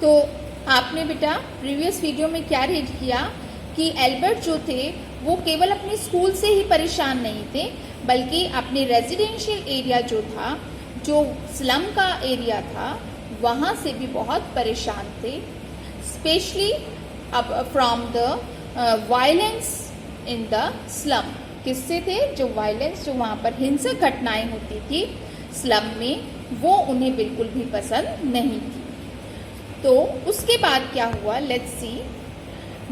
तो आपने बेटा प्रीवियस वीडियो में क्या रीड किया कि एल्बर्ट जो थे वो केवल अपने स्कूल से ही परेशान नहीं थे, बल्कि अपने रेजिडेंशियल एरिया जो था, जो स्लम का एरिया था, वहाँ से भी बहुत परेशान थे, स्पेशली अब from the violence in the slum. किससे थे? जो वायलेंस, जो वहाँ पर हिंसक घटनाएं होती थी स्लम में, वो उन्हें बिल्कुल भी पसंद नहीं थी। तो उसके बाद क्या हुआ, let's see.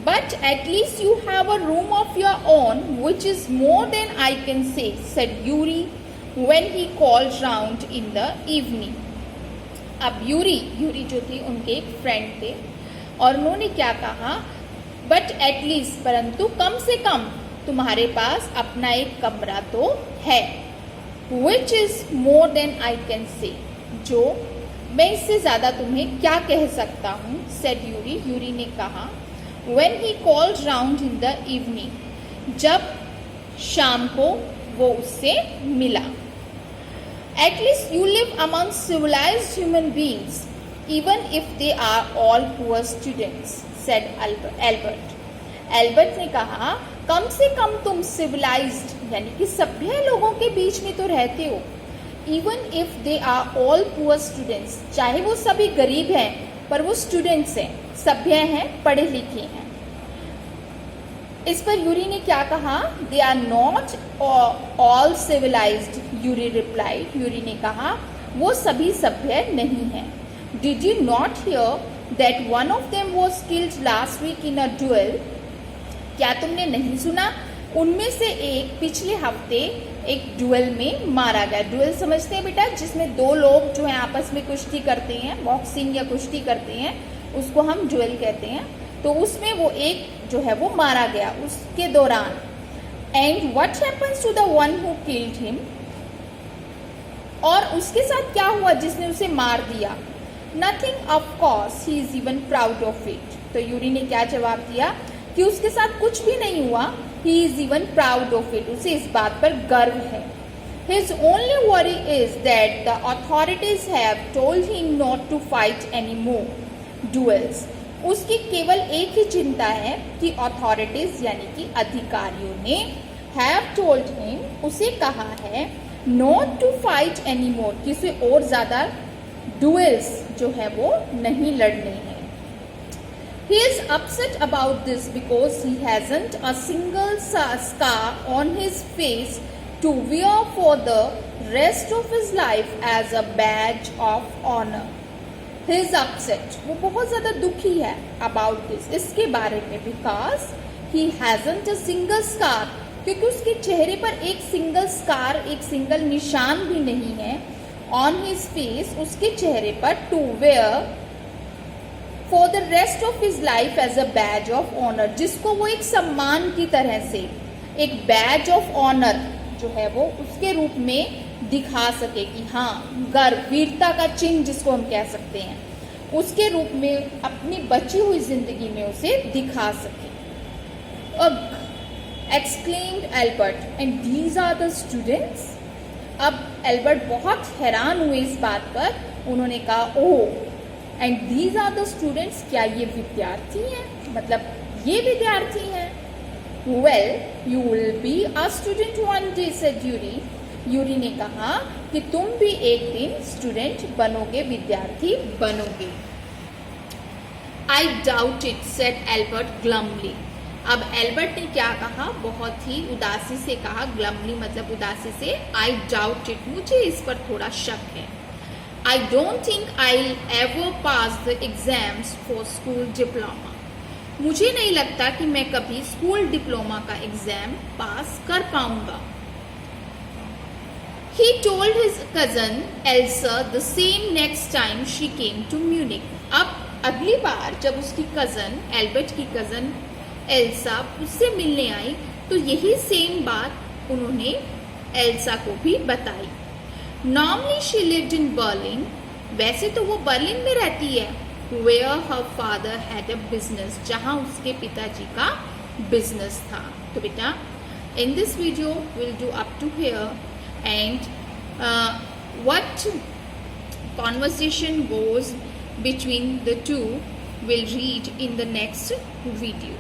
But at least you have a room of your own which is more than I can say, said Yuri when he called round in the evening. अब यूरी जो थे उनके एक फ्रेंड थे, और उन्होंने क्या कहा, बट एट लीस्ट, परंतु कम से कम तुम्हारे पास अपना एक कमरा तो है, which is more than I can say, जो मैं इससे ज़्यादा तुम्हें क्या कह सकता हूँ, सेड यूरी ने कहा। When he called round in the evening, जब शाम को वो उससे मिला। At least you live among civilized human beings, even if they are all poor students, said Albert. Albert ने कहा, कम से कम तुम सिविलाइज्ड यानी कि सभ्य लोगों के बीच में तो रहते हो। Even if they are all poor students, चाहे वो सभी गरीब हैं पर वो स्टूडेंट्स हैं, सभ्य हैं, पढ़े लिखे हैं। इस पर यूरी ने क्या कहा, they are not all civilised, Yuri replied. Yuri ने कहा वो सभी सभ्य नहीं हैं। Did you not hear that one of them was killed last week in a duel, क्या तुमने नहीं सुना उनमें से एक पिछले हफ्ते एक ड्यूएल में मारा गया। ड्यूएल समझते हैं बेटा, जिसमें दो लोग जो है आपस में कुश्ती करते हैं, बॉक्सिंग या कुश्ती करते हैं, उसको हम ड्यूएल कहते हैं। तो उसमें वो एक जो है वो मारा गया उसके दौरान। And what happens to the one who killed him, और उसके साथ क्या हुआ जिसने उसे मार दिया। Nothing of course, he is even proud of it. तो यूरी ने क्या जवाब दिया कि उसके साथ कुछ भी नहीं हुआ, he is even proud of it, उसे इस बात पर गर्व है। His only worry is that the authorities have told him not to fight any more duels. उसकी केवल एक ही चिंता है कि authorities यानी कि अधिकारियों ने have told him, उसे कहा है not to fight any more, कि उसे और ज़्यादा duels जो है वो नहीं लड़ने हैं। He is upset about this because he hasn't a single scar on his face to wear for the rest of his life as a badge of honor. He is upset. वो बहुत ज़्यादा दुखी है about this, इसके बारे में, because he hasn't a single scar, क्योंकि उसके चेहरे पर एक सिंगल स्कार, एक सिंगल निशान भी नहीं है, on his face, उसके चेहरे पर, to wear for the rest of his life as a badge of honour, जिसको वो एक सम्मान की तरह से, एक बैज ऑफ ऑनर जो है वो उसके रूप में दिखा सके कि हाँ, गर्व, वीरता का चिन्ह जिसको हम कह सकते हैं, उसके रूप में अपनी बची हुई जिंदगी में उसे दिखा सके। Exclaimed Albert, and these are the students. अब एल्बर्ट बहुत हैरान हुए इस बात पर, उन्होंने कहा, oh, and these are the students, क्या ये विद्यार्थी हैं, मतलब ये विद्यार्थी हैं। Well you will be a student one day, said Yuri. Yuri ने कहा कि तुम भी एक दिन स्टूडेंट बनोगे, विद्यार्थी बनोगे। I doubt it, said Albert glumly. अब एल्बर्ट ने क्या कहा, बहुत ही उदासी से कहा, ग्लमली मतलब उदासी से, आई डाउट इट, मुझे इस पर थोड़ा शक है। I don't think I'll ever pass the exams for school diploma. मुझे नहीं लगता कि मैं कभी स्कूल डिप्लोमा का एग्जाम पास कर पाऊंगा। He told his cousin Elsa the same next time she came to Munich. अब अगली बार जब उसकी कजन, एल्बर्ट की कजन एल्सा उससे मिलने आई, तो यही सेम बात उन्होंने एल्सा को भी बताई। Normally she lived in Berlin. वैसे तो वो बर्लिन में रहती है, where her father had a business, जहाँ उसके पिताजी का बिजनेस था। तो बेटा, in this video we'll do up to here, and what conversation goes between the two, we'll read in the next video.